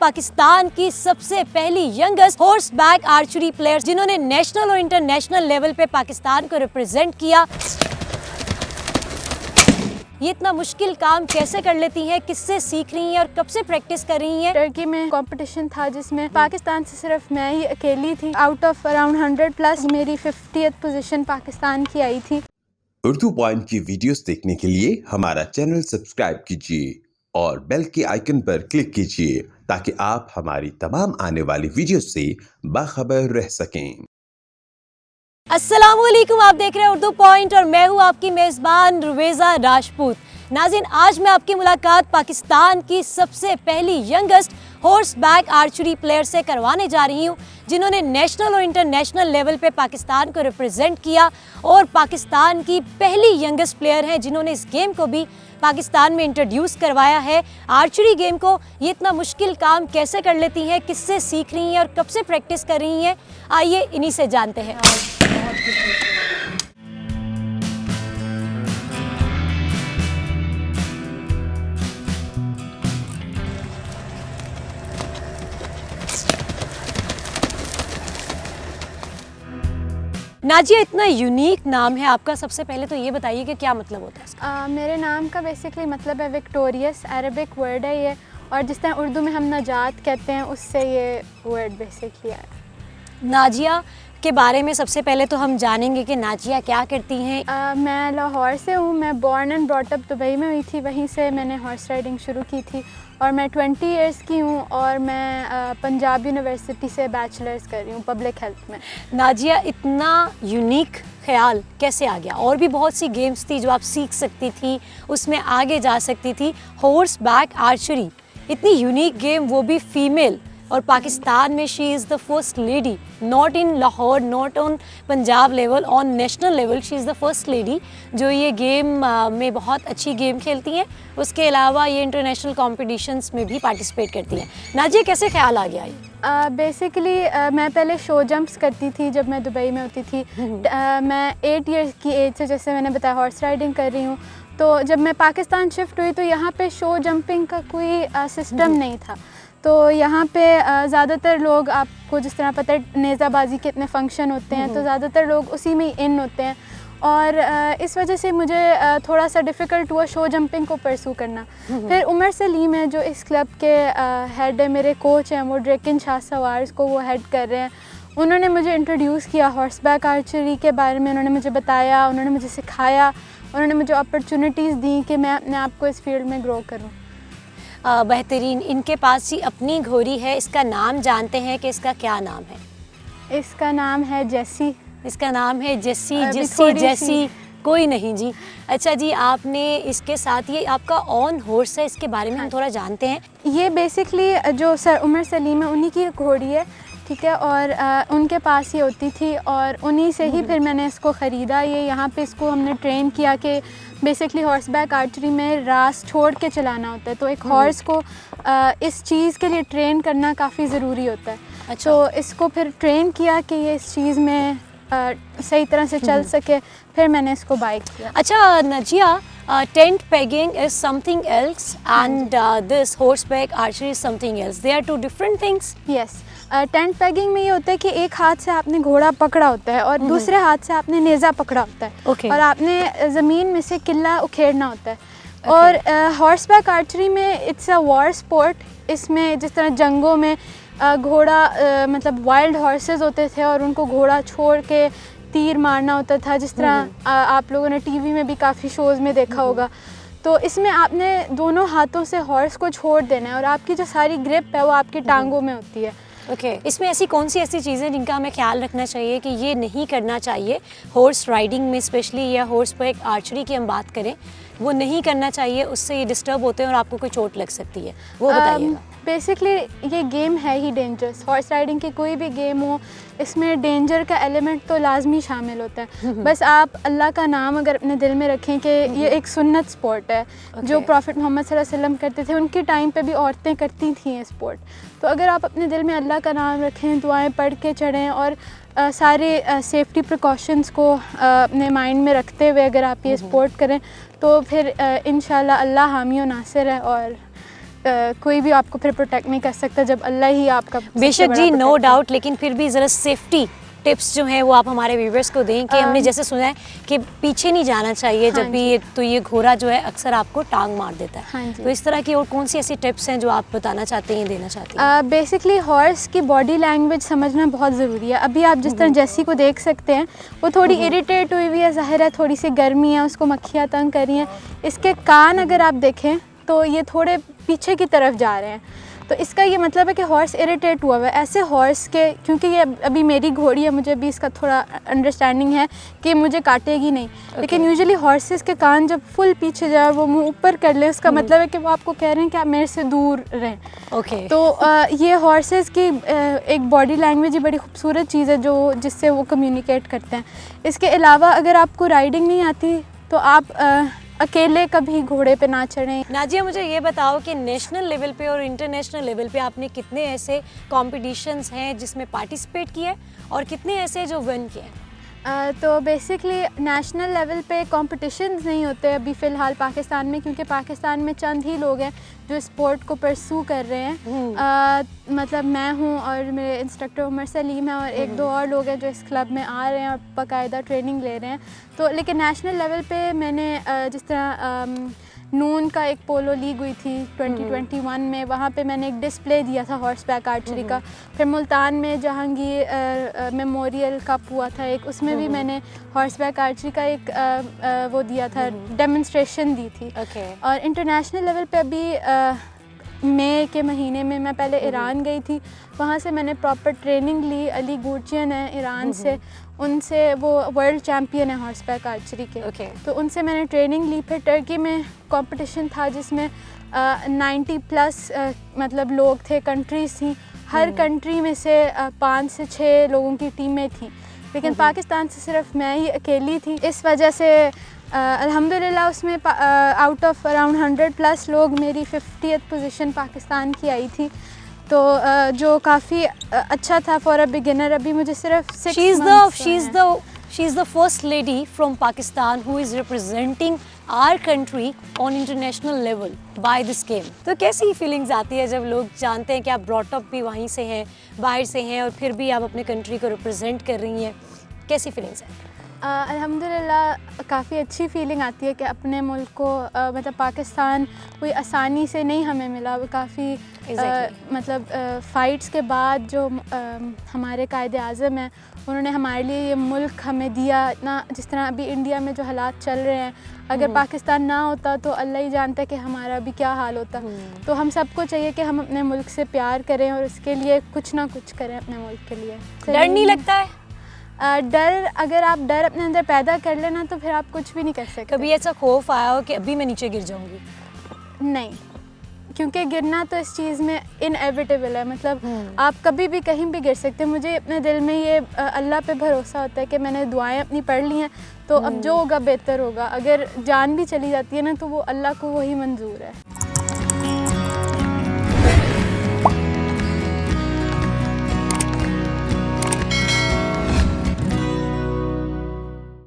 पाकिस्तान की सबसे पहली youngest horse back archery player जिन्होंने नेशनल और इंटरनेशनल लेवल पे पाकिस्तान को रिप्रेजेंट किया। ये इतना मुश्किल काम कैसे कर लेती हैं, किससे सीख रही हैं और कब से प्रैक्टिस कर रही हैं? टर्की में कंपटीशन था जिसमें पाकिस्तान से सिर्फ मैं ही अकेली थी। आउट ऑफ अराउंड 100 प्लस मेरी 50th पोजीशन पाकिस्तान की आई थी। उर्दू पॉइंट की वीडियोस देखने के लिए हमारा चैनल सब्सक्राइब कीजिए और बेल के आइकन पर क्लिक कीजिए ताकि आप हमारी तमाम आने वाली वीडियोस से बाखबर रह सकें। अस्सलामुअलैकुम, आप देख रहे हैं उर्दू पॉइंट और मैं हूं आपकी मेज़बान रुवेज़ा राजपूत। नाज़रीन, आज मैं आपकी मुलाकात पाकिस्तान की सबसे पहली youngest horse back archery player से करवाने जा रही हूं जिन्होंने नेशनल और इंटरनेशनल लेवल पे पाकिस्तान को रिप्रेजेंट किया और पाकिस्तान की पहली यंगेस्ट प्लेयर हैं जिन्होंने इस गेम को भी पाकिस्तान में इंट्रोड्यूस करवाया है। आर्चरी गेम को ये इतना मुश्किल काम कैसे कर लेती हैं, किससे सीख रही हैं और कब से प्रैक्टिस कर रही हैं, आइए इन्हीं से जानते हैं। नाजिया, इतना यूनिक नाम है आपका, सबसे पहले तो ये बताइए कि क्या मतलब होता है इसका? मेरे नाम का बेसिकली मतलब है विक्टोरियस, अरबिक वर्ड है ये, और जिस तरह उर्दू में हम नजात कहते हैं उससे ये वर्ड बेसिकली आया। नाजिया के बारे में सबसे पहले तो हम जानेंगे कि नाजिया क्या करती हैं। मैं लाहौर से हूँ। मैं born and brought up Dubai में हुई थी, वहीं से मैंने हॉर्स राइडिंग शुरू की थी और मैं 20 इयर्स की हूँ और मैं पंजाब यूनिवर्सिटी से बैचलर्स कर रही हूँ पब्लिक हेल्थ में। नाजिया, इतना यूनिक ख्याल कैसे आ गया? और भी बहुत सी गेम्स थी जो आप सीख सकती थी, उसमें आगे जा सकती थी। हॉर्स बैक आर्चरी इतनी यूनिक गेम, वो भी फीमेल, और पाकिस्तान में she is the first lady, not in Lahore, not on Punjab level, on national level she is the first lady जो ये गेम में बहुत अच्छी गेम खेलती हैं। उसके अलावा ये इंटरनेशनल कॉम्पिटिशन्स में भी पार्टिसिपेट करती हैं। नाजिया, कैसे ख्याल आ गया ये? बेसिकली मैं पहले शो जंप्स करती थी जब मैं दुबई में होती थी। मैं 8 इयर्स की एज से, जैसे मैंने बताया, हॉर्स राइडिंग कर रही हूँ। तो जब मैं पाकिस्तान शिफ्ट हुई तो यहाँ पे शो जंपिंग का कोई सिस्टम नहीं था। तो यहाँ पे ज़्यादातर लोग, आपको जिस तरह पता है नेज़ाबाजी के इतने फंक्शन होते हैं, तो ज़्यादातर लोग उसी में ही इन होते हैं और इस वजह से मुझे थोड़ा सा डिफ़िकल्ट हुआ शो जंपिंग को परसू करना। फिर उमर सलीम है जो इस क्लब के हेड है, मेरे कोच हैं, वो ड्रेकिन शाह सवार्स को वो हेड कर रहे हैं। उन्होंने मुझे इंट्रोड्यूस किया हॉर्स बैक आर्चरी के बारे में, उन्होंने मुझे बताया, उन्होंने मुझे सिखाया, उन्होंने मुझे अपॉर्चुनिटीज़ दी कि मैं अपने आप को इस फील्ड में ग्रो करूँ। बेहतरीन। इनके पास ही अपनी घोड़ी है, इसका नाम जानते हैं कि इसका क्या नाम है? इसका नाम है जेसी। इसका नाम है जेसी। जेसी जैसी कोई नहीं जी। अच्छा जी, आपने इसके साथ, ये आपका ऑन हॉर्स है, इसके बारे में हम थोड़ा जानते हैं। ये बेसिकली जो सर उमर सलीम है उन्हीं की घोड़ी है, ठीक है, और उनके पास ही होती थी और उन्हीं से ही फिर मैंने इसको ख़रीदा। ये यहाँ पे इसको हमने ट्रेन किया कि बेसिकली हॉर्स बैक आर्चरी में रास छोड़ के चलाना होता है, तो एक हॉर्स को इस चीज़ के लिए ट्रेन करना काफ़ी ज़रूरी होता है। अच्छा। तो इसको फिर ट्रेन किया कि ये इस चीज़ में सही तरह से चल सके, फिर मैंने इसको बाय किया। अच्छा Nazia, tent pegging is something else and this horse back archery is something else, they are two different things. Yes, tent pegging में ये होता है कि एक हाथ से आपने घोड़ा पकड़ा होता है और दूसरे हाथ से आपने नेज़ा पकड़ा होता है। Okay. और आपने ज़मीन में से किला उखेड़ना होता है। और हॉर्स बैक आर्चरी में इट्स अ वॉर स्पोर्ट। इसमें जिस तरह जंगों में घोड़ा मतलब वाइल्ड हॉर्सेस होते थे और उनको घोड़ा छोड़ के तीर मारना होता था, जिस तरह आप लोगों ने टीवी में भी काफ़ी शोज़ में देखा होगा। तो इसमें आपने दोनों हाथों से हॉर्स को छोड़ देना है और आपकी जो सारी ग्रिप है वो आपकी टांगों में होती है। ओके। इसमें ऐसी कौन सी ऐसी चीज़ें जिनका हमें ख्याल रखना चाहिए कि ये नहीं करना चाहिए हॉर्स राइडिंग में स्पेशली, या हॉर्स बैक आर्चरी की हम बात करें, वो नहीं करना चाहिए, उससे ये डिस्टर्ब होते हैं और आपको कोई चोट लग सकती है, वो बताइएगा। बेसिकली ये गेम है ही डेंजरस। हॉर्स राइडिंग की कोई भी गेम हो, इसमें डेंजर का एलिमेंट तो लाजमी शामिल होता है। बस आप अल्लाह का नाम अगर अपने दिल में रखें कि ये एक सुन्नत स्पोर्ट है, जो प्रॉफिट मोहम्मद सल्लल्लाहु अलैहि वसल्लम करते थे, उनके टाइम पे भी औरतें करती थी ये स्पोर्ट। तो अगर आप अपने दिल में अल्लाह का नाम रखें, दुआएं पढ़ के चढ़ें और सारे सेफ्टी प्रिकॉशंस को अपने माइंड में रखते हुए अगर आप ये स्पोर्ट करें तो फिर इंशाल्लाह अल्लाह हामी और नासिर है और कोई भी आपको फिर प्रोटेक्ट नहीं कर सकता जब अल्लाह ही आपका सबसे बेशक बड़ा जी, नो protector है। डाउट, लेकिन फिर भी ज़रा सेफ्टी टिप्स जो हैं वो आप हमारे व्यूवर्स को दें कि हमने जैसे सुना है कि पीछे नहीं जाना चाहिए हाँ जब भी तो ये घोड़ा जो है अक्सर आपको टांग मार देता है। हाँ जी। तो इस तरह की और कौन सी ऐसी टिप्स हैं जो आप बताना चाहते हैं, देना चाहते हैं? बेसिकली हॉर्स की बॉडी लैंग्वेज समझना बहुत ज़रूरी है। अभी आप जिस तरह जैसी को देख सकते हैं, वो थोड़ी इरिटेट हुई हुई है, ज़ाहिर है थोड़ी सी गर्मी है, उसको मक्खियाँ तंग कर रही हैं। इसके कान अगर आप देखें तो ये थोड़े पीछे की तरफ जा रहे हैं, तो इसका ये मतलब है कि हॉर्स इरिटेट हुआ हुआ है। ऐसे हॉर्स के, क्योंकि ये अभी मेरी घोड़ी है, मुझे भी इसका थोड़ा अंडरस्टैंडिंग है कि मुझे काटेगी नहीं, लेकिन यूजुअली हॉर्सेस के कान जब फुल पीछे जाए और वो मुंह ऊपर कर ले, उसका मतलब है कि वो आपको कह रहे हैं कि आप मेरे से दूर रहें। ओके। तो ये हॉर्सेस की एक बॉडी लैंग्वेज ही बड़ी खूबसूरत चीज़ है जो जिससे वो कम्युनिकेट करते हैं। इसके अलावा अगर आपको राइडिंग नहीं आती तो आप अकेले कभी घोड़े पे ना चढ़ें। नाजिया, मुझे ये बताओ कि नेशनल लेवल पे और इंटरनेशनल लेवल पे आपने कितने ऐसे कॉम्पिटिशन्स हैं जिसमें पार्टिसिपेट किया है और कितने ऐसे जो विन किए हैं? तो बेसिकली नेशनल लेवल पे कॉम्पिटिशन्स नहीं होते अभी फ़िलहाल पाकिस्तान में, क्योंकि पाकिस्तान में चंद ही लोग हैं जो स्पोर्ट को परसू कर रहे हैं। मतलब मैं हूँ और मेरे इंस्ट्रक्टर उमर सलीम है और एक दो और लोग हैं जो इस क्लब में आ रहे हैं और बाकायदा ट्रेनिंग ले रहे हैं। तो लेकिन नेशनल लेवल पे मैंने जिस तरह नून का एक पोलो लीग हुई थी 2021 में, वहाँ पे मैंने एक डिस्प्ले दिया था हॉर्स बैक आर्चरी का। फिर मुल्तान में जहांगीर मेमोरियल कप हुआ था एक, उसमें भी मैंने हॉर्स बैक आर्चरी का एक वो दिया था, डेमोन्स्ट्रेशन दी थी। ओके। और इंटरनेशनल लेवल पे अभी मई के महीने में मैं पहले ईरान गई थी, वहाँ से मैंने प्रॉपर ट्रेनिंग ली। अली गुरचियन है ईरान से, उनसे, वो वर्ल्ड चैम्पियन है हॉर्स बैक आर्चरी के। ओके। तो उनसे मैंने ट्रेनिंग ली। फिर टर्की में कंपटीशन था जिसमें 90+ मतलब लोग थे, कंट्रीज़ थी। हर कंट्री में से 5 से 6 लोगों की टीमें थी, लेकिन पाकिस्तान से सिर्फ मैं ही अकेली थी। इस वजह से अल्हम्दुलिल्लाह उसमें आउट ऑफ अराउंड 100+ लोग, मेरी 50th पोजीशन पाकिस्तान की आई थी। तो जो काफ़ी अच्छा था फॉर अ बिगिनर। अभी मुझे सिर्फ 6 She is the first lady from Pakistan who is representing our country on international level by this game. तो कैसी फीलिंग्स आती है जब लोग जानते हैं कि आप ब्रॉट अप भी वहीं से हैं, बाहर से हैं, और फिर भी आप अपने कंट्री को रिप्रेजेंट कर रही हैं? कैसी फीलिंग्स है? अल्हम्दुलिल्लाह काफ़ी अच्छी फीलिंग आती है कि अपने मुल्क को मतलब पाकिस्तान कोई आसानी से नहीं हमें मिला। वो काफ़ी मतलब फ़ाइट्स के बाद जो हमारे कायदे आज़म हैं उन्होंने हमारे लिए ये मुल्क हमें दिया ना। जिस तरह अभी इंडिया में जो हालात चल रहे हैं, अगर पाकिस्तान ना होता तो अल्लाह ही जानता है कि हमारा भी क्या हाल होता। तो हम सबको चाहिए कि हम अपने मुल्क से प्यार करें और इसके लिए कुछ ना कुछ करें अपने मुल्क के लिए। डर नहीं लगता है? डर, अगर आप डर अपने अंदर पैदा कर लेना तो फिर आप कुछ भी नहीं कर सकते। कभी ऐसा खौफ आया हो कि अभी मैं नीचे गिर जाऊंगी? नहीं, क्योंकि गिरना तो इस चीज़ में इनएविटेबल है। मतलब आप कभी भी कहीं भी गिर सकते हैं। मुझे अपने दिल में ये अल्लाह पे भरोसा होता है कि मैंने दुआएं अपनी पढ़ ली हैं, तो अब जो होगा बेहतर होगा। अगर जान भी चली जाती है ना तो वो अल्लाह को वही मंजूर है।